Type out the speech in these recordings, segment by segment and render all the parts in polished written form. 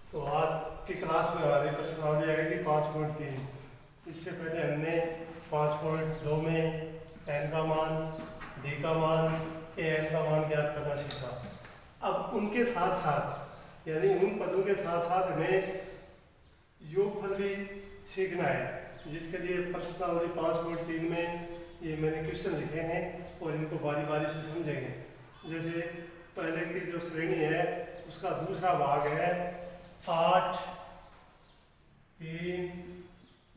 तो आज की क्लास में हमारी प्रश्नावली आएगी 5.3। इससे पहले हमने 5.2 में n का मान, d का मान, an का मान ज्ञात करना सीखा। अब उनके साथ साथ यानी उन पदों के साथ साथ हमें योगफल भी सीखना है, जिसके लिए प्रश्नावली 5.3 में ये मैंने क्वेश्चन लिखे हैं और इनको बारी बारी से समझेंगे। जैसे पहले की जो श्रेणी है उसका दूसरा भाग है 8, 3,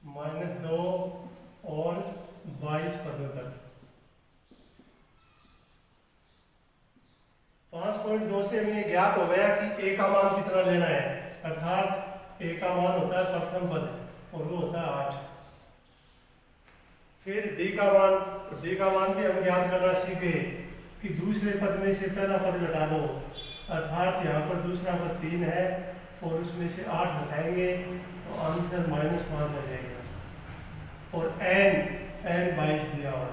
-2 और 22 पदों तक। 5.2 से हमें ज्ञात हो गया कि ए का मान कितना लेना है, अर्थात ए का मान होता है प्रथम पद और वो होता है 8। फिर डी का मान, तो डी का मान भी हम ज्ञात करना सीखे कि दूसरे पद में से पहला पद घटा दो, अर्थात यहाँ पर दूसरा पद 3 है और उसमें से 8 हटाएंगे तो आंसर -5 आ जाएगा। और n 22 दिया हुआ।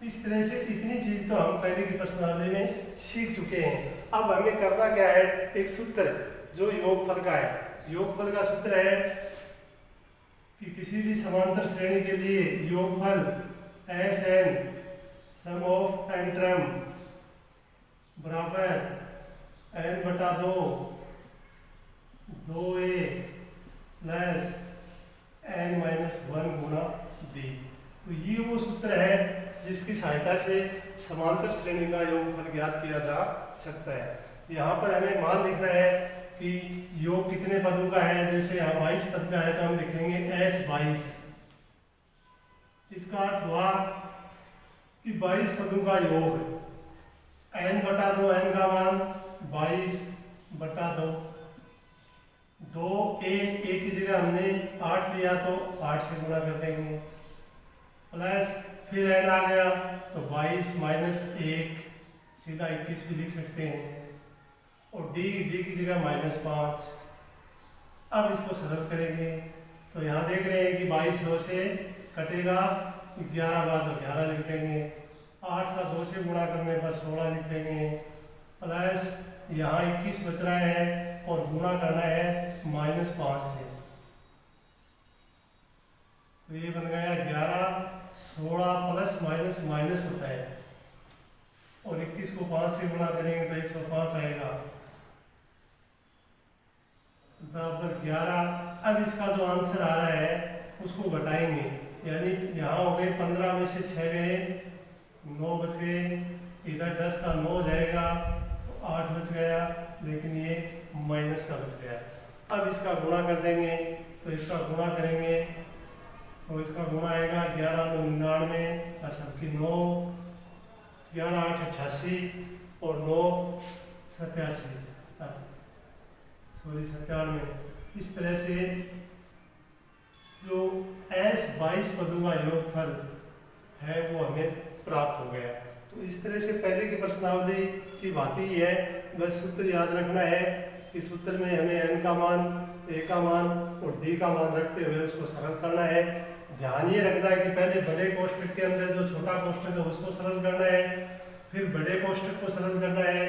इस तरह से इतनी चीज तो हम पहले की प्रश्नावली में सीख चुके हैं। अब हमें करना क्या है, एक सूत्र जो योगफल का है। योगफल का सूत्र है कि किसी भी समांतर श्रेणी के लिए योगफल Sn sum of n term बराबर n/2 2a प्लस n-1 गुणा d। तो ये वो सूत्र है जिसकी सहायता से समांतर श्रेणी का योगफल ज्ञात किया जा सकता है। यहाँ पर हमें मान लिखना है कि योग कितने पदों का है। जैसे यहाँ 22 पद का है तो हम लिखेंगे S22। इसका अर्थ हुआ कि 22 पदों का योग n/2, n का मान 22/2, 2a की जगह हमने 8 लिया तो 8 से गुणा कर देंगे, प्लस फिर n आ गया तो 22 - 1 सीधा 21 भी लिख सकते हैं, और d की जगह -5। अब इसको सरल करेंगे तो यहाँ देख रहे हैं कि 22 2 से कटेगा, 11 बार तो 11 लिख देंगे, 8 का 2 से गुणा करने पर 16 लिख देंगे, प्लस यहाँ 21 बच रहा है और गुणा करना है -5 से। तो ये बन गया 11, 16 प्लस माइनस माइनस होता है, और 21 को 5 से गुणा करेंगे तो 105 आएगा बराबर 11। अब इसका जो आंसर आ रहा है उसको घटाएंगे, यानी यहाँ हो गए 15 में से 6 गए, 9 बच गए, इधर 10 का 9 जाएगा तो 8 बच गया, लेकिन ये माइनस का बच गया। अब इसका गुणा कर देंगे तो इसका गुणा करेंगे तो इसका गुणा आएगा 11 9 99, सबकी 9, 11 8 88 और 9 87, सॉरी 97। इस तरह से जो S22 पदों का योगफल है वो हमें प्राप्त हो गया। तो इस तरह से पहले की प्रश्नावली की बात ही है, बस सूत्र याद रखना है कि सूत्र में हमें n का मान, a का मान और d का मान रखते हुए उसको सरल करना है। ध्यान ये रखना है कि पहले बड़े कोष्ठक के अंदर जो छोटा कोष्ठक है उसको सरल करना है, फिर बड़े कोष्ठक को सरल करना है,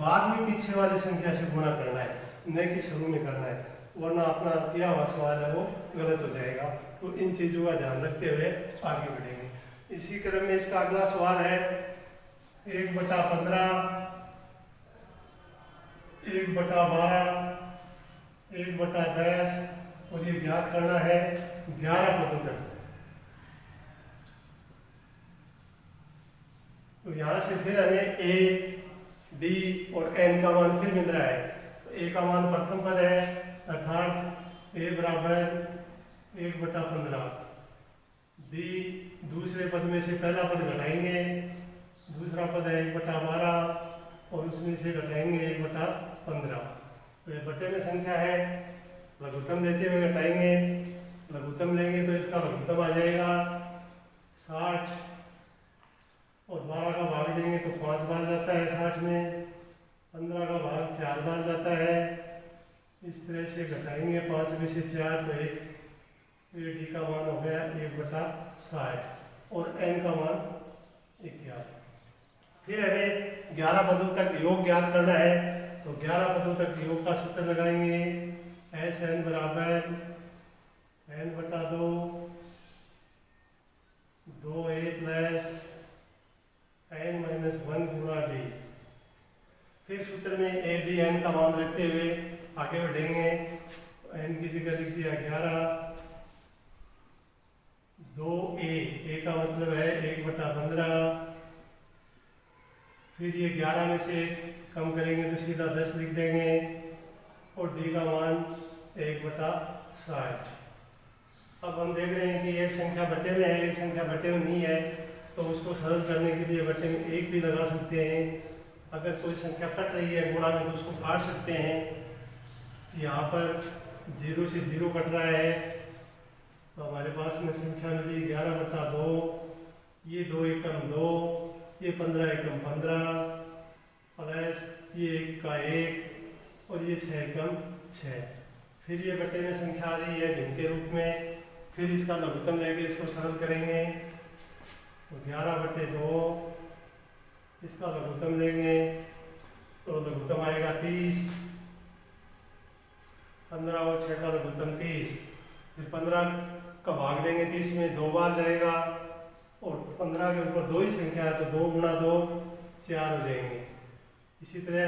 बाद में पीछे वाली संख्या से गुणा करना है, न कि शुरू में करना है, वरना अपना किया हुआ सवाल है वो गलत हो जाएगा। तो इन चीज़ों का ध्यान रखते हुए आगे बढ़ेंगे। इसी क्रम में इसका अगला सवाल है 1/15, 1/12, 1/10 और ये ज्ञात करना है 11 पदों तक। तो यहाँ से फिर हमें a, d और n का मान फिर मिल रहा है। तो a का मान प्रथम पद है, अर्थात a बराबर 1/15, d दूसरे पद में से पहला पद घटाएंगे, दूसरा पद है 1/12 और उसमें से घटाएंगे 1/15। तो ये बटे में संख्या है, लघुत्तम लेते हुए घटाएंगे, लघुत्तम लेंगे तो इसका लघुत्तम आ जाएगा 60, और 12 का भाग देंगे तो 5 बार जाता है 60 में, 15 का भाग 4 बार जाता है। इस तरह से घटाएंगे 5 में से 4 तो डी का मान हो गया 1/60 और n का मान 11। फिर हमें 11 पदों तक योग ज्ञात करना है। तो 11 पदों तक योग का सूत्र लगाएंगे। एस एन बराबर एन बटा 2 2a प्लस एन माइनस 1 गुणा डी। फिर सूत्र में ए डी एन का मान रखते हुए आगे बढ़ेंगे। एन की जगह लिख दिया 11 2a का मतलब है 1/15। फिर ये 11 में से कम करेंगे तो सीधा 10 लिख देंगे और डी का मान 1/60। अब हम देख रहे हैं कि एक संख्या बटे में है, एक संख्या बटे में नहीं है, तो उसको सरल करने के लिए बटे में 1 भी लगा सकते हैं। अगर कोई संख्या कट रही है गुणा में तो उसको काट सकते हैं। यहाँ पर 0 से 0 कट रहा है तो हमारे पास में संख्या मिली 11/2। ये 2 एकम 2, ये 15 एकम 15 प्लस ये 1 का 1 और ये 6 एकम 6। फिर ये बटे में संख्या आ रही है भिन्न के रूप में। फिर इसका लघुत्तम लेके इसको सरल करेंगे तो 11/2। इसका लघुत्तम लेंगे तो लघुत्तम आएगा 30। 15 और 6 का लघुत्तम 30। फिर 15 का भाग देंगे 30 में 2 बार जाएगा और 15 के ऊपर 2 ही संख्या है तो 2 गुणा 2 4 हो जाएंगे। इसी तरह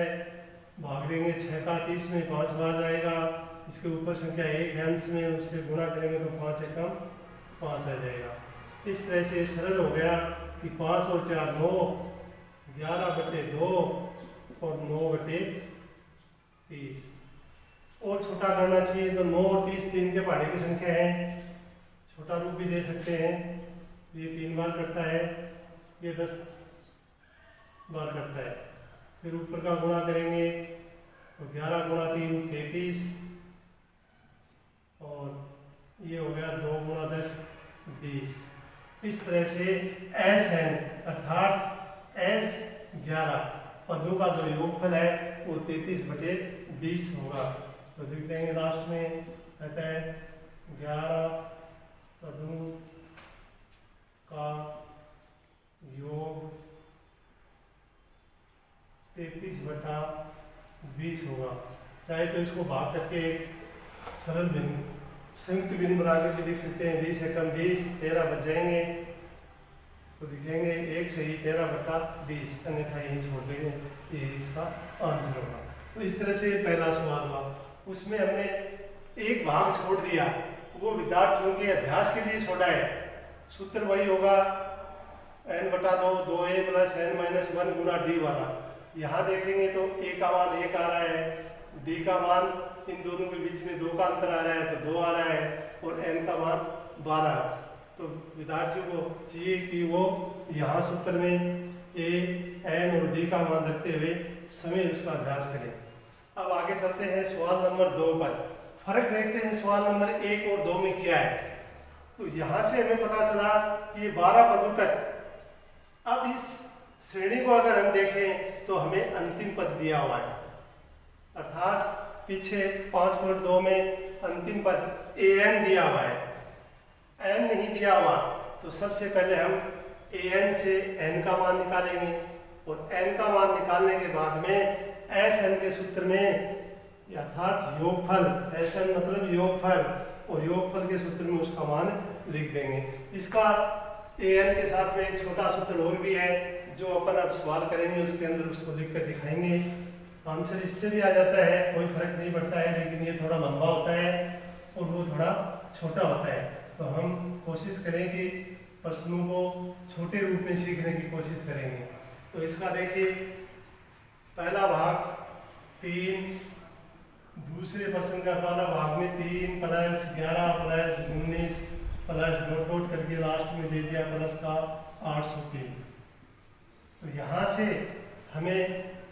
भाग देंगे 6 का 30 में 5 बार जाएगा। इसके ऊपर संख्या 1 है अंश में, उससे गुणा करेंगे तो 5 एकम 5 आ जाएगा। इस तरह से सरल हो गया कि 5 और 4 9, 11/2 और 9/30। और छोटा करना चाहिए तो 9 और 30 3 के पहाड़े की संख्या है। छोटा रूप भी दे सकते हैं। ये 3 बार करता है, ये 10 बार करता है। फिर ऊपर का गुणा करेंगे तो 11 गुणा 3 33 और ये हो गया 2 गुणा 10 20। इस तरह से एस एन अर्थात एस 11 पदों का जो योगफल है वो 33/20 होगा। तो लिख देंगे लास्ट में, कहता है 11 पदों का योग 33/20 होगा। चाहे तो इसको भाग करके सरल भिन्न संयुक्त भिन्न बना करके लिख सकते हैं। 20 एकम 20 13 बच जाएंगे तो लिखेंगे 1 सही 13/20, अन्यथा यही छोड़ देंगे। ये इसका आंसर होगा। तो इस तरह से पहला सवाल हुआ, उसमें हमने एक भाग छोड़ दिया, वो विद्यार्थियों के अभ्यास के लिए छोड़ा है। सूत्र वही होगा n/2 2a प्लस n-1 गुणा डी वाला। यहाँ देखेंगे तो a का मान 1 आ रहा है, d का मान इन दोनों के बीच में 2 का अंतर आ रहा है तो 2 आ रहा है और n का मान 12। तो विद्यार्थियों को चाहिए कि वो यहाँ सूत्र में a, n और d का मान रखते हुए समय उसका अभ्यास करें। अब आगे चलते हैं सवाल नंबर 2 पर। फर्क देखते हैं सवाल नंबर 1 और 2 में क्या है। तो यहाँ से हमें पता चला कि ये 12 पदों तक। अब इस श्रेणी को अगर हम देखें तो हमें अंतिम पद दिया हुआ है, अर्थात पीछे 5.2 में अंतिम पद an दिया हुआ है, n नहीं दिया हुआ। तो सबसे पहले हम an से n का मान निकालेंगे और n का मान निकालने के बाद में Sn के सूत्र में अर्थात योगफल, Sn मतलब योगफल, और योगफल के सूत्र में उसका मान लिख देंगे। इसका an के साथ में एक छोटा सूत्र और भी है जो अपन अब सवाल करेंगे उसके अंदर उसको लिख कर दिखाएंगे। आंसर इससे भी आ जाता है, कोई फर्क नहीं पड़ता है, लेकिन ये थोड़ा लंबा होता है और वो थोड़ा छोटा होता है। तो हम कोशिश करें कि प्रश्नों को छोटे रूप में सीखने की कोशिश करेंगे। तो इसका देखिए पहला भाग 3, दूसरे प्रश्न का पहला भाग में 3 प्लस 11 प्लस 19 प्लस डॉट करके लास्ट में दे दिया प्लस का 803। तो यहाँ से हमें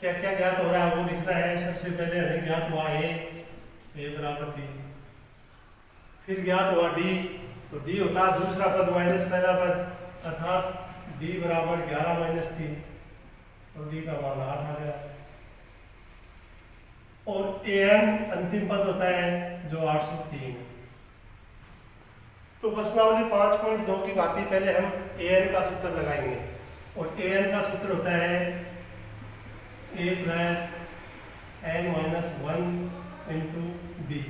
क्या क्या ज्ञात हो रहा है वो लिखना है। सबसे पहले हमें ज्ञात हुआ a बराबर 3, फिर ज्ञात हुआ d, तो d होता है दूसरा पद माइनस पहला पद, अर्थात d बराबर 11 - 3, तो d का मान 8 आ गया। और an अंतिम पद होता है जो 803। तो प्रश्नावली 5.2 की बात पहले हम an का सूत्र लगाएंगे और an का सूत्र होता है a plus n minus one into D.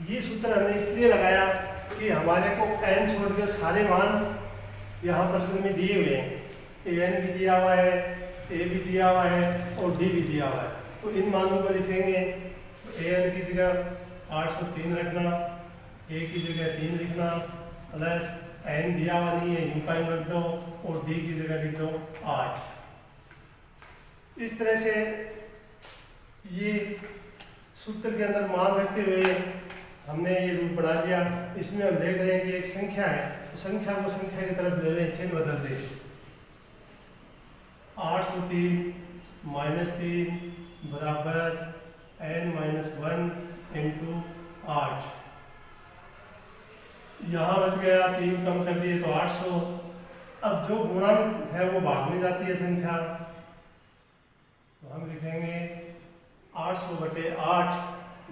ये सूत्र हमने इसलिए लगाया कि हमारे को n छोड़कर सारे मान यहाँ प्रश्न में दिए हुए हैं। an भी दिया हुआ है, a भी दिया हुआ है और d भी दिया हुआ है। तो इन मानों को लिखेंगे। an की जगह 803 रखना, a की जगह 3 लिखना, प्लस n दिया हुआ नहीं है, यूं का यूं रख दो और d की जगह लिख दो 8। इस तरह से ये सूत्र के अंदर मान रखते हुए हमने ये रूप बना दिया। इसमें हम देख रहे हैं कि एक संख्या है, तो संख्या को संख्या की तरफ ले लें, चिन्ह बदल दें। 803 माइनस 3 बराबर n माइनस वन इंटू 8। यहाँ बच गया 3 कम कर दिए तो 800। अब जो गुणा में है वो भाग में जाती है संख्या, तो हम लिखेंगे 800/8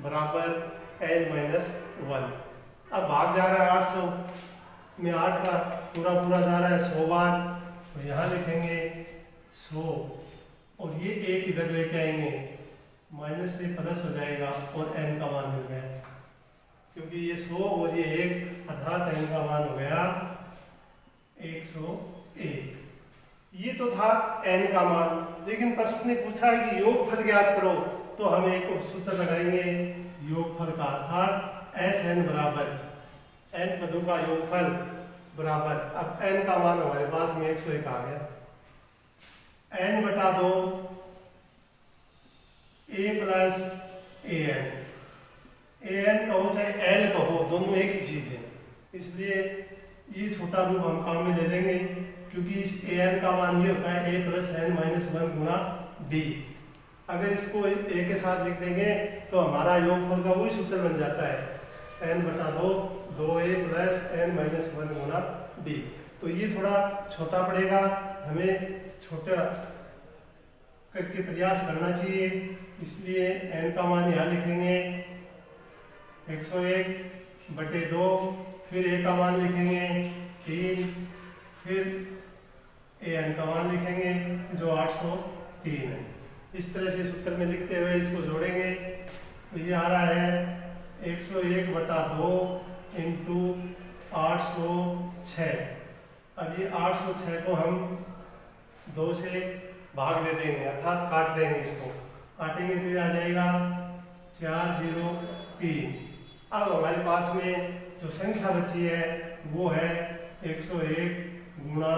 बराबर n माइनस वन। अब भाग जा रहा है 800 में, 8 का पूरा पूरा जा रहा है 100 बार, तो यहाँ लिखेंगे 100 और ये एक इधर लेके आएंगे, माइनस से प्लस हो जाएगा और n का मान मिल गया। क्योंकि ये 100 और ये 1 अर्थात n का मान हो गया 101। ये तो था n का मान। लेकिन प्रश्न ने पूछा है कि योगफल ज्ञात करो, तो हम एक सूत्र लगाएंगे योगफल का, अर्थात Sn बराबर n पदों का योगफल बराबर, अब n का मान हमारे पास में 101 आ गया, n/2 a plus an। an कहो चाहे l कहो, दोनों एक ही चीज है, इसलिए ये छोटा रूप हम काम में ले लेंगे। क्योंकि इस an का मान ये होता है a plus n minus one गुणा d। अगर इसको a के साथ लिख देंगे तो हमारा योगफल का वही सूत्र बन जाता है n/2 2a plus n minus one गुणा d। तो ये थोड़ा छोटा पड़ेगा, हमें छोटा करके प्रयास करना चाहिए, इसलिए n का मान यहाँ लिखेंगे 101/2, फिर a का मान लिखेंगे 3, फिर an का मान लिखेंगे जो 803 है। इस तरह से सूत्र में लिखते हुए इसको जोड़ेंगे तो ये आ रहा है 101/2 इंटू 806। अब ये 806 को हम 2 से भाग दे देंगे, अर्थात काट देंगे, इसको काटेंगे तो ये आ जाएगा 403। अब हमारे पास में जो संख्या बची है वो है 101 गुणा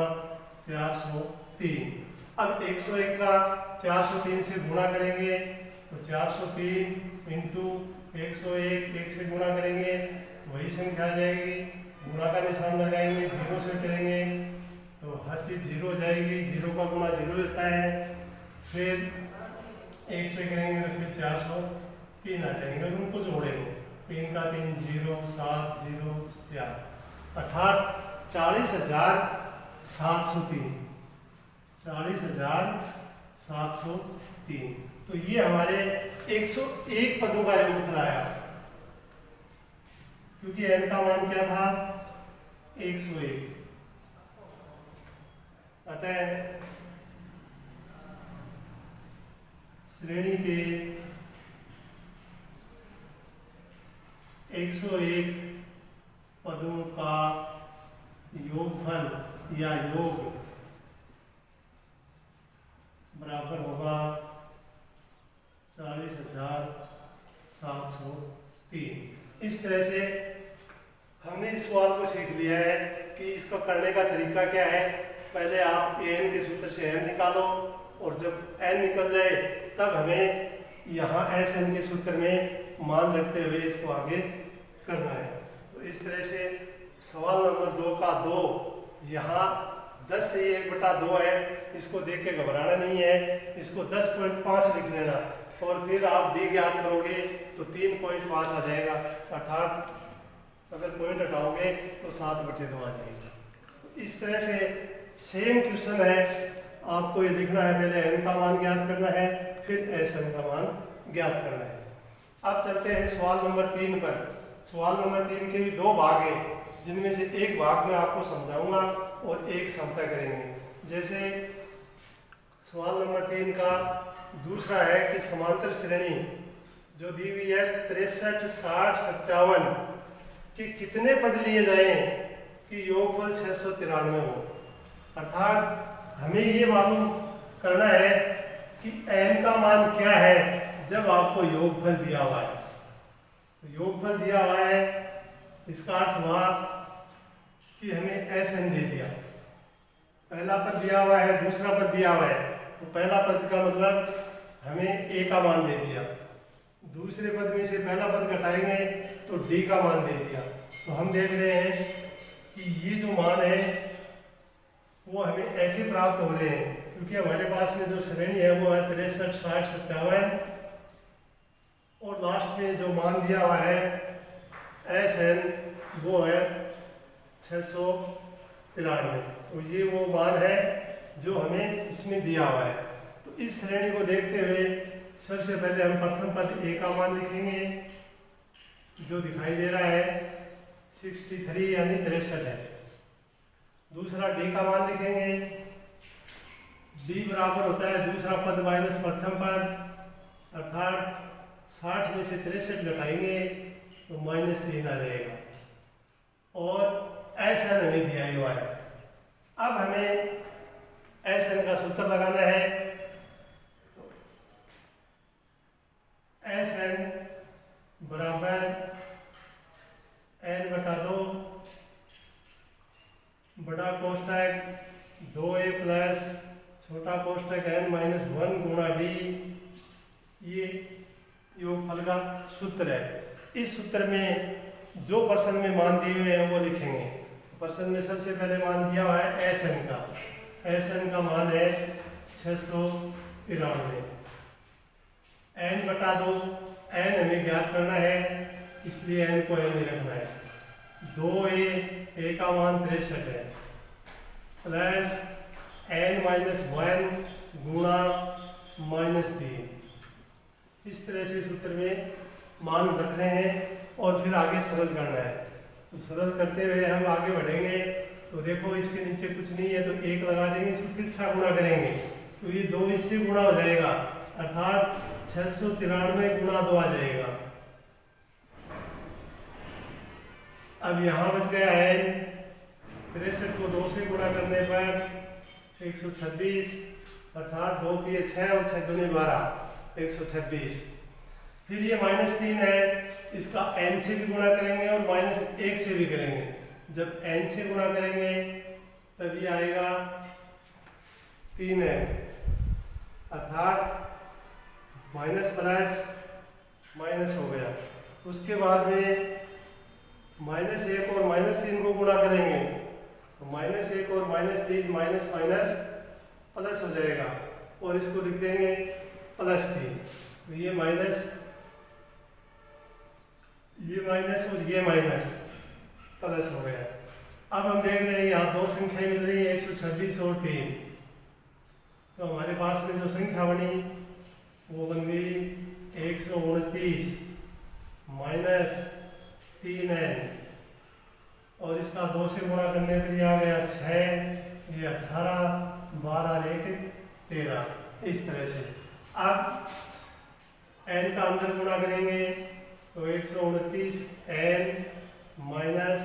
403। अब 101 का 403 से गुणा करेंगे तो 403 इंटू 101, 1 से गुणा करेंगे वही संख्या आ जाएगी, गुणा का निशान लगाएंगे, 0 से करेंगे तो हर चीज़ 0 हो जाएगी, 0 का गुणा 0 होता है, फिर 1 से करेंगे तो फिर 403 आ जाएंगे और उनको जोड़ेंगे, 3 का 3 0 7 0 4, अर्थात 40,703। 40,703। तो ये हमारे 101 पदों का योगफल आया, क्योंकि n का मान क्या था 101। अतः श्रेणी के 101 पदों का योगफल या योग बराबर होगा 40,703। इस तरह से हमने इस सवाल को सीख लिया है कि इसको करने का तरीका क्या है। पहले आप an के सूत्र से n निकालो और जब n निकल जाए तब हमें यहाँ Sn के सूत्र में मान रखते हुए इसको आगे करना है। तो इस तरह से सवाल नंबर 2 का 2 यहाँ 10 से 1/2 है, इसको देख के घबराना नहीं है, इसको 10.5 लिख लेना और फिर आप d ज्ञात करोगे तो 3.5 आ जाएगा, अर्थात अगर पॉइंट हटाओगे तो 7/2 आ जाएगा। इस तरह से सेम क्वेश्चन है, आपको ये लिखना है, पहले n का मान ज्ञात करना है, फिर Sn का मान ज्ञात करना है। अब चलते हैं सवाल नंबर 3 पर। सवाल नंबर 3 के भी 2 भाग हैं, जिनमें से एक भाग में आपको समझाऊंगा और एक समता करेंगे। जैसे सवाल नंबर 3 का दूसरा है कि समांतर श्रेणी जो दी हुई है 63, 60, 57 कि कितने पद लिए जाएं कि योगफल 693 हो। अर्थात हमें ये मालूम करना है कि n का मान क्या है जब आपको योगफल दिया हुआ है। तो योगफल दिया हुआ है, इसका अर्थ हुआ कि हमें Sn दे दिया, पहला पद दिया हुआ है, दूसरा पद दिया हुआ है। तो पहला पद का मतलब हमें a का मान दे दिया, दूसरे पद में से पहला पद घटाएंगे तो d का मान दे दिया। तो हम देख रहे हैं कि ये जो मान है वो हमें ऐसे प्राप्त हो रहे हैं क्योंकि हमारे पास में जो श्रेणी है वो है 63, 60, 57 और लास्ट में जो मान दिया हुआ है Sn वो है 693। तो ये वो मान है जो हमें इसमें दिया हुआ है। तो इस श्रेणी को देखते हुए सबसे पहले हम प्रथम पद a का मान लिखेंगे जो दिखाई दे रहा है 63 यानी 63 है। दूसरा d का मान लिखेंगे, d बराबर होता है दूसरा पद माइनस प्रथम पद, अर्थात 60 में से 63 घटाएंगे तो -3 आ जाएगा। और Sn हमें दिया हुआ है। अब हमें Sn का सूत्र लगाना है। Sn बराबर n/2 बड़ा कोष्ठक 2a प्लस छोटा कोष्ठक n-1 गुणा d, ये योगफल का सूत्र है। इस सूत्र में जो प्रश्न में मान दिए हुए हैं वो लिखेंगे। प्रश्न में सबसे पहले मान दिया हुआ है Sn का। Sn का मान है 693। n/2, n हमें ज्ञात करना है इसलिए n को n ही रखना है। 2a का मान 63 है प्लस n-1 गुणा -3। इस तरह से सूत्र में मान रख रहे हैं और फिर आगे सरल करना है। तो सरल करते हुए हम आगे बढ़ेंगे। तो देखो इसके नीचे कुछ नहीं है तो 1 लगा देंगे, इसको तिरछा गुणा करेंगे तो ये 2 इससे गुणा हो जाएगा, अर्थात 693 गुणा 2 आ जाएगा। अब यहाँ बच गया है 63 को 2 से गुणा करने पर 126, अर्थात 2 की 6 और 6 दूनी 12, 126। फिर ये -3 है, इसका n से भी गुणा करेंगे और -1 से भी करेंगे। जब n से गुणा करेंगे तब ये आएगा 3n, अर्थात माइनस प्लस माइनस हो गया। उसके बाद में -1 और -3 को गुणा करेंगे तो -1 और -3 माइनस माइनस प्लस हो जाएगा और इसको लिख देंगे +3। तो ये माइनस और ये माइनस प्लस हो गया। अब हम देख रहे हैं यहाँ दो संख्याएं मिल रही है 126 और 3। तो हमारे पास में जो संख्या बनी वो बन गई 129 माइनस 3n और इसका 2 से गुणा करने पर ये आ गया 6, ये 18, 12 1 13। इस तरह से अब n का अंदर गुणा करेंगे तो 129 n माइनस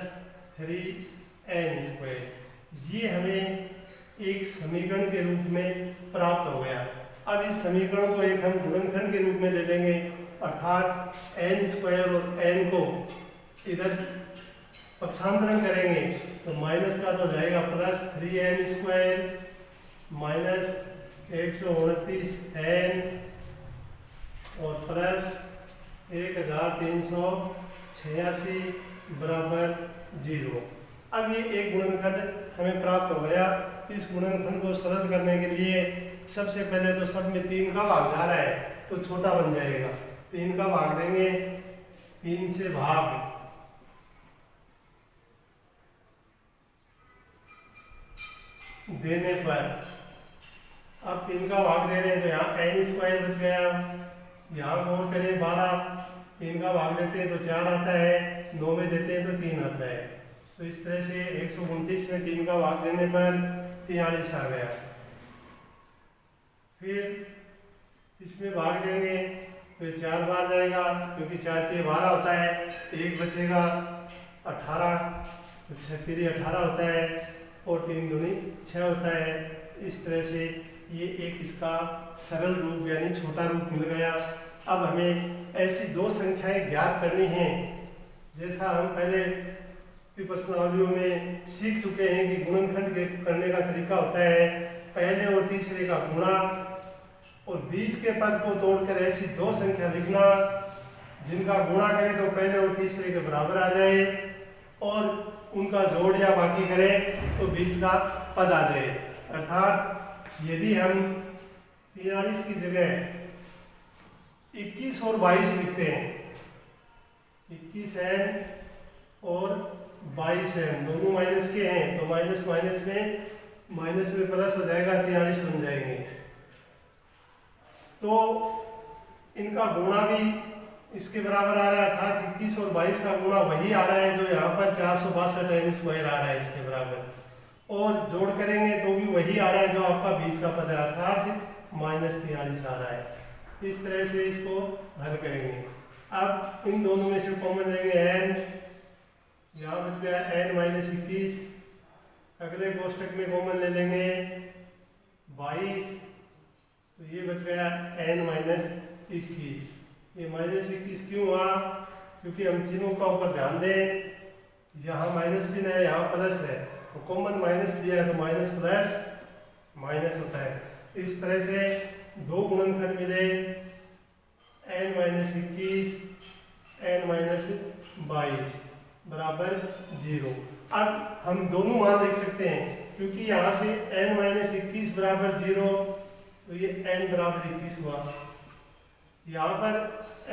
3n², ये हमें एक समीकरण के रूप में प्राप्त हो गया। अब इस समीकरण को एक हम गुणनखंड के रूप में ले लेंगे, अर्थात n² और n को इधर पक्षांतरण करेंगे तो माइनस का तो जाएगा +3n² माइनस 129 n और प्लस 1386 बराबर 0। अब ये एक गुणनखंड हमें प्राप्त हो गया। इस गुणनखंड को सरल करने के लिए सबसे पहले तो सब में 3 का भाग जा रहा है तो छोटा बन जाएगा। 3 का भाग देंगे, 3 से भाग देने पर अब 3 का भाग दे रहे हैं तो यहाँ n² बच गया। यहाँ गौर करें 12, 3 का भाग देते हैं तो 4 आता है, 9 में देते हैं तो 3 आता है। तो इस तरह से 129 में 3 का भाग देने पर 43 आ गया। फिर इसमें भाग देंगे तो ये 4 बार जाएगा, क्योंकि 4 के 12 होता है, 1 बचेगा 18, तो 6 तिरी 18 होता है और 3 दूनी 6 होता है। इस तरह से ये एक इसका सरल रूप यानी छोटा रूप मिल गया। अब हमें ऐसी दो संख्याएं ज्ञात करनी हैं, जैसा हम पहले की प्रश्नावलियों में सीख चुके हैं कि गुणनखंड करने का तरीका होता है पहले और तीसरे का गुणा और बीच के पद को तोड़कर ऐसी दो संख्या लिखना जिनका गुणा करें तो पहले और तीसरे के बराबर आ जाए और उनका जोड़ या बाकी करें तो बीच का पद आ जाए। अर्थात यदि हम 43 की जगह 21 और 22 लिखते हैं, 21n और 22n दोनों माइनस के हैं, तो माइनस माइनस में प्लस हो जाएगा, 43 बन जाएंगे। तो इनका गुणा भी इसके बराबर आ रहा है, अर्थात 21 और 22 का गुणा वही आ रहा है जो यहाँ पर 462 स्क्वायर आ रहा है इसके बराबर, और जोड़ करेंगे तो भी वही आ रहा है जो आपका बीच का पद है, अर्थात -43 आ रहा है। इस तरह से इसको हल करेंगे। अब इन दोनों में से कॉमन लेंगे n, यहाँ बच गया n-21, अगले कोष्टक में कॉमन ले लेंगे 22, तो ये बच गया n-21। ये -21 क्यों हुआ? क्योंकि हम चिन्हों का ऊपर ध्यान दें, यहाँ माइनस चिन्ह है, यहाँ प्लस है, तो कॉमन माइनस दिया है तो माइनस प्लस माइनस होता है। इस तरह से दो गुणनखंड मिले n-21 n-22 बराबर 0। अब हम दोनों मान लिख सकते हैं, क्योंकि यहाँ से n-21 बराबर 0 तो ये n बराबर 21 हुआ, यहाँ पर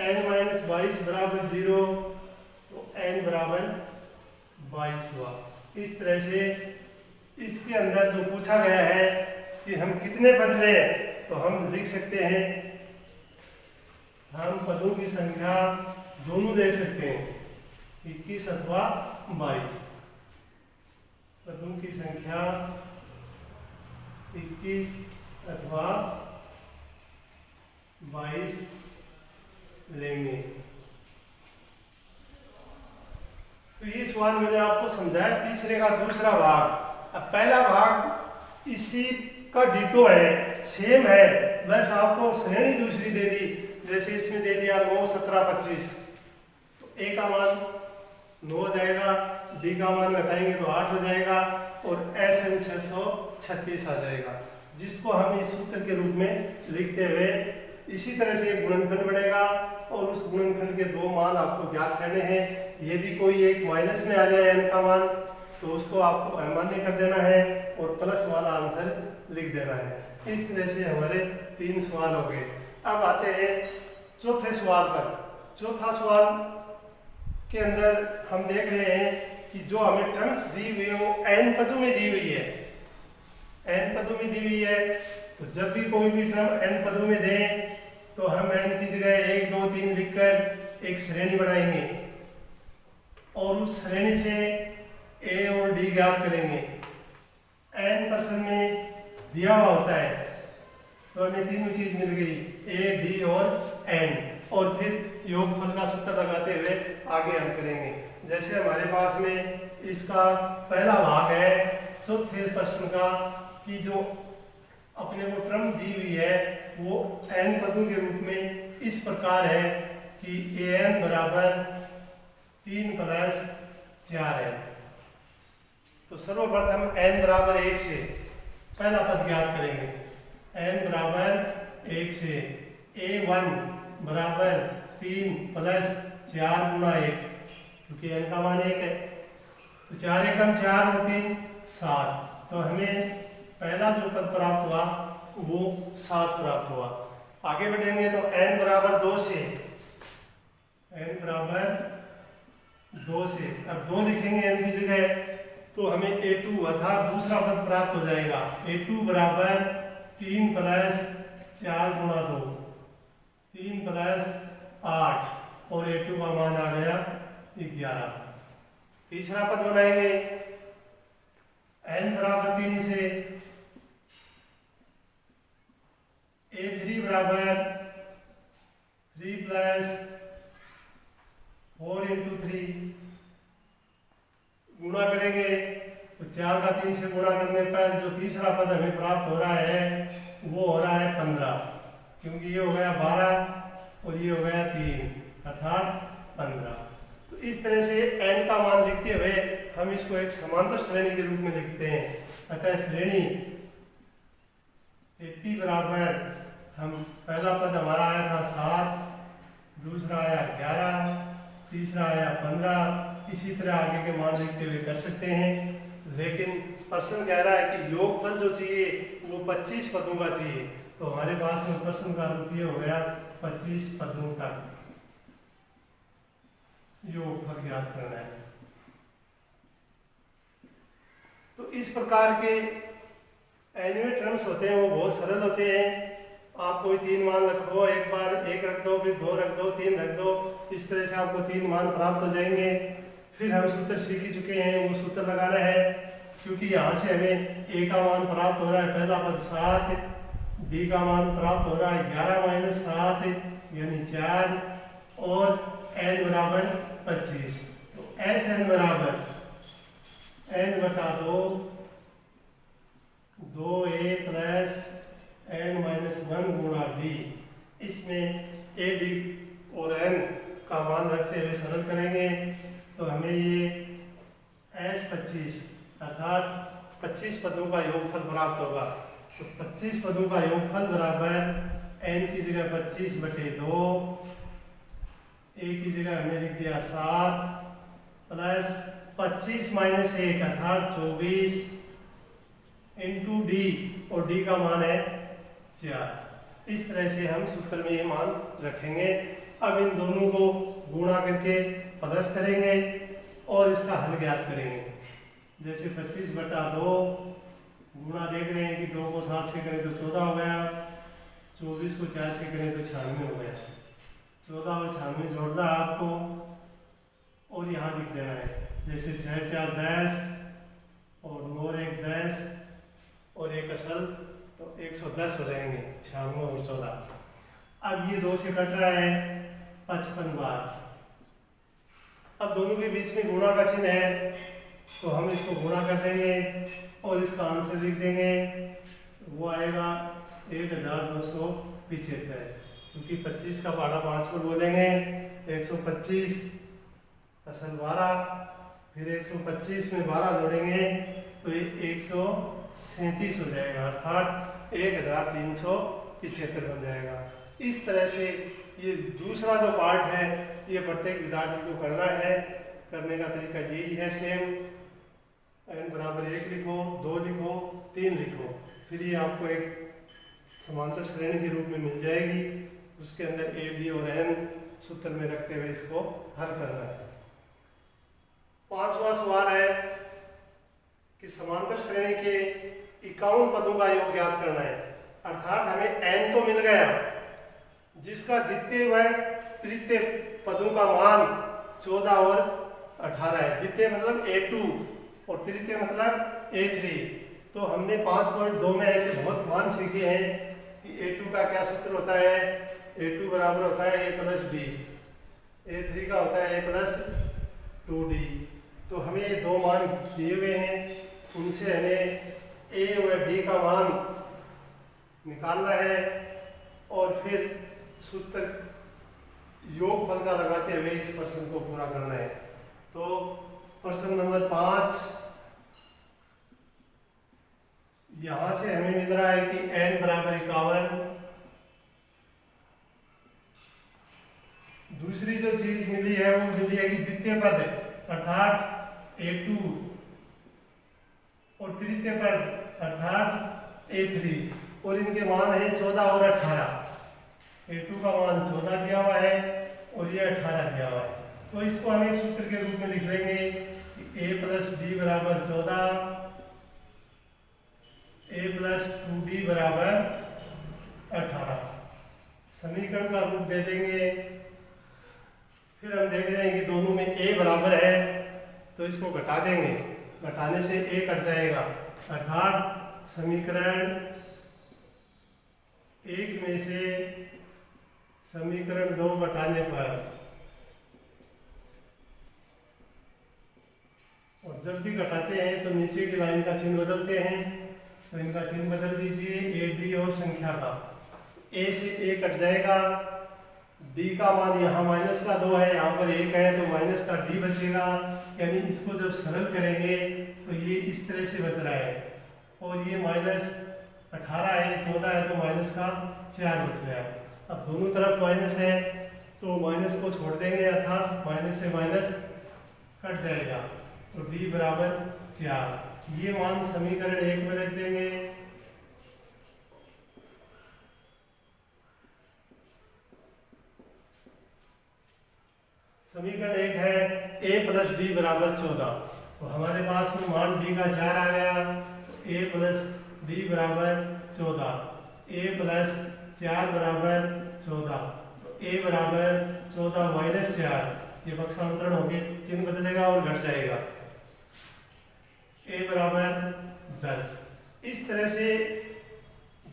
n-22 बराबर 0 तो n बराबर 22 हुआ। इस तरह से इसके अंदर जो पूछा गया है कि हम कितने पद लें, तो हम लिख सकते हैं, हम पदों की संख्या दोनों ले सकते हैं, 21 अथवा 22। पदों की संख्या 21 अथवा 22 लेंगे। तो ये सवाल मैंने आपको समझाया तीसरे का दूसरा भाग। अब पहला भाग इसी का डिटो है, सेम है, बस आपको श्रेणी दूसरी दे दी। जैसे इसमें दे दिया 9, 17, 25, तो a का मान 9 हो जाएगा, d का मान घटाएंगे तो 8 हो जाएगा और SN 636 आ जाएगा, जिसको हम इस सूत्र के रूप में लिखते हुए इसी तरह से एक गुणनखंड बनेगा और उस गुणनखंड के दो मान आपको ज्ञात करने हैं। यदि कोई एक माइनस में आ जाए n का मान तो उसको आपको अमान्य कर देना है और प्लस वाला आंसर लिख देना है। इस तरह से हमारे 3 सवाल हो गए। अब आते हैं चौथे सवाल पर। चौथा सवाल के अंदर हम देख रहे हैं कि जो हमें टर्म्स दी हुई है वो n पदों में दी हुई है, n पदों में दी हुई है। तो जब भी कोई भी टर्म n पदों में दें तो हम n की जगह 1, 2, 3 लिखकर एक श्रेणी बनाएंगे और उस श्रेणी से a और d ज्ञात करेंगे। n प्रश्न में दिया हुआ होता है, तो हमें तीनों चीज मिल गई, a, d और n, और फिर योगफल का सूत्र लगाते हुए आगे हल करेंगे। जैसे हमारे पास में इसका पहला भाग है चौथे प्रश्न का कि जो अपने को टर्म दी हुई है वो n पदों के रूप में इस प्रकार है कि an बराबर 3 + 4 है। तो सर्वप्रथम n बराबर 1 से पहला पद ज्ञात करेंगे। n बराबर 1 से a1 बराबर 3 + 4 × 1, क्योंकि n का मान 1 है, तो 4 एकम 4 और 3 7, तो हमें पहला जो पद प्राप्त हुआ वो 7 प्राप्त हुआ। आगे बढ़ेंगे तो n बराबर 2 से, n बराबर 2 से, अब 2 लिखेंगे n की जगह तो हमें a2 अर्थात दूसरा पद प्राप्त हो जाएगा। a2 बराबर 3 + 4 × 2, 3 + 8, और a2 का मान आ गया 11। तीसरा पद बनाएंगे n बराबर 3 से, a3 बराबर 3 प्लस 4 इंटू 3 गुणा करेंगे तो 4 का 3 से गुणा करने पर जो तीसरा पद हमें प्राप्त हो रहा है वो हो रहा है 15, क्योंकि ये हो गया 12 और ये हो गया 3 अर्थात 15। तो इस तरह से n का मान लिखते हुए हम इसको एक समांतर श्रेणी के रूप में लिखते हैं। अतः श्रेणी AP बराबर, हम पहला पद हमारा आया था 7, दूसरा आया 11, तीसरा आया 15, इसी तरह आगे के मान लिखते हुए कर सकते हैं। लेकिन प्रश्न कह रहा है कि योगफल जो चाहिए वो 25 पदों का चाहिए, तो हमारे पास में प्रश्न का रूप ये हो गया 25 पदों तक योगफल ज्ञात करना है। तो इस प्रकार के एनिमेट टर्म्स होते हैं वो बहुत सरल होते हैं। आप कोई 3 मान रखो, एक बार 1 रख दो, फिर 2 रख दो, 3 रख दो, इस तरह से आपको 3 मान प्राप्त हो जाएंगे। फिर हम सूत्र सीख ही चुके हैं, वो सूत्र लगाना है, क्योंकि यहाँ से हमें A का मान प्राप्त हो रहा है पहला पद 7, B का मान प्राप्त हो रहा है 11 माइनस 7 यानी 4 और n बराबर 25। तो Sn बराबर n बटा 2a प्लस n माइनस 1 गुणा d। इसमें a, d और n का मान रखते हुए सरल करेंगे तो हमें ये S25 अर्थात 25 पदों का योगफल प्राप्त होगा। तो 25 पदों का योगफल बराबर n की जगह 25 बटे 2, a की जगह हमने लिख दिया 7 प्लस 25 माइनस 1 अर्थात 24 इंटू डी, और डी का मान है 4। इस तरह से हम सूत्र में ये मान रखेंगे। अब इन दोनों को गुणा करके पदस्थ करेंगे और इसका हल ज्ञात करेंगे। जैसे 25 बटा 2 गुणा देख रहे हैं कि 2 को 7 से करें तो 14 हो गया, 24 को 4 से करें तो 96 हो गया। 14 और 96 जोड़ना है आपको और यहाँ लिख लेना है। जैसे 6 4 10 और 9 1 10 और एक असल तो 110 हो जाएंगे, 96 और 14। अब ये 2 से कट रहा है 55 बार। अब दोनों के बीच में गुणा का चिन्ह है तो हम इसको गुणा कर देंगे और इसका आंसर लिख देंगे। वो आएगा 1275, क्योंकि 25 का पहाड़ा 5 पर बोलेंगे 125 असल 12, फिर 125 में 12 जोड़ेंगे तो ये 137 हो जाएगा अर्थात 1375 बन जाएगा। इस तरह से ये दूसरा जो पार्ट है ये प्रत्येक विद्यार्थी को करना है। करने का तरीका यही है सेम, n बराबर 1 लिखो, 2 लिखो, 3 लिखो, फिर ये आपको एक समांतर श्रेणी के रूप में मिल जाएगी। उसके अंदर a, d और n सूत्र में रखते हुए इसको हल करना है। 5वां सवाल है कि समांतर श्रेणी के 51 पदों का योग ज्ञात करना है। अर्थात हमें n तो मिल गया जिसका द्वितीय व तृतीय पदों का मान 14 और 18 है। द्वितीय मतलब a2 और तृतीय मतलब a3। तो हमने 5.2 में ऐसे बहुत मान सीखे हैं कि a2 का क्या सूत्र होता है। a2 बराबर होता है a प्लस डी, a3 का होता है a प्लस 2d। तो हमें ये 2 मान दिए हुए हैं, उनसे हमें a व d का मान निकालना है और फिर सूत्र योगफल का लगाते हुए इस प्रश्न को पूरा करना है। तो प्रश्न नंबर 5, यहां से हमें मिल रहा है कि n बराबर 51। दूसरी जो चीज मिली है वो मिली है कि द्वितीय पद अर्थात a2 और तृतीय पद अर्थात a3 और इनके मान है 14 और 18। a2 का मान 14 दिया हुआ है और ये 18 दिया हुआ है। तो इसको हम एक सूत्र के रूप में लिख लेंगे कि a प्लस डी बराबर 14, a प्लस 2d बराबर 18। समीकरण का रूप दे देंगे। फिर हम देख रहे हैं कि दोनों में a बराबर है तो इसको घटा देंगे, घटाने से a कट जाएगा अर्थात समीकरण 1 में से समीकरण 2 घटाने पर, और जब भी घटाते हैं तो नीचे की लाइन का चिन्ह बदलते हैं, तो इनका चिन्ह बदल दीजिए, ए डी और संख्या का। ए से ए कट जाएगा, डी का मान यहाँ माइनस का 2 है, यहाँ पर 1 है, तो माइनस का डी बचेगा। यानी इसको जब सरल करेंगे तो ये इस तरह से बच रहा है, और ये माइनस 18 है, 14 है, तो माइनस का 4 बच गया। अब दोनों तरफ माइनस है तो माइनस को छोड़ देंगे, अर्थात माइनस से माइनस कट जाएगा, तो डी बराबर 4। ये मान समीकरण 1 में रख देंगे। समीकरण 1 है a प्लस डी बराबर 14, तो हमारे पास में मान डी का 4 आ गया, तो a प्लस डी बराबर 14, a प्लस 4 बराबर 14, तो a बराबर 14 माइनस 4, ये पक्षांतरण हो गए, चिन्ह बदलेगा और घट जाएगा, a बराबर 10। इस तरह से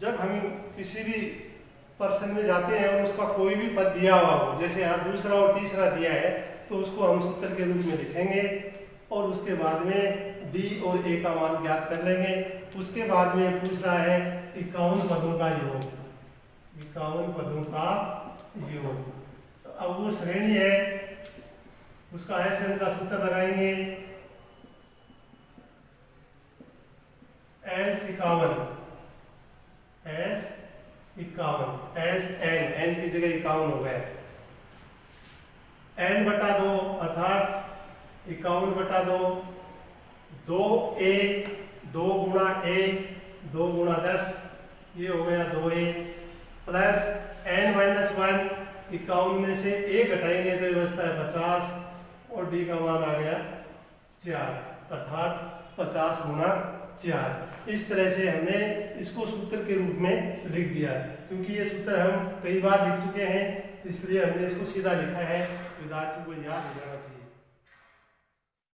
जब हम किसी भी पर्सन में जाते हैं और उसका कोई भी पद दिया हुआ हो, जैसे यहाँ दूसरा और तीसरा दिया है, तो उसको हम सूत्र के रूप में लिखेंगे और उसके बाद में d और a का मान ज्ञात कर लेंगे। उसके बाद में पूछ रहा है 51 पदों का योग, 51 पदों का योग। तो अब वो श्रेणी है, उसका SN का सूत्र लगाएंगे, S51, SN, n की जगह 51 हो गए, n बटा 2 अर्थात 51/2, 2a, 2 गुणा a, 2 गुणा 10, ये हो गया 2a, प्लस n माइनस 1, 51 में से a घटाएंगे तो ये बचता है 50, और d का मान आ गया 4, अर्थात 50 गुणा 4। इस तरह से हमने इसको सूत्र के रूप में लिख दिया, क्योंकि ये सूत्र हम कई बार लिख चुके हैं, इसलिए हमने इसको सीधा लिखा है, विद्यार्थी को याद हो जाना चाहिए।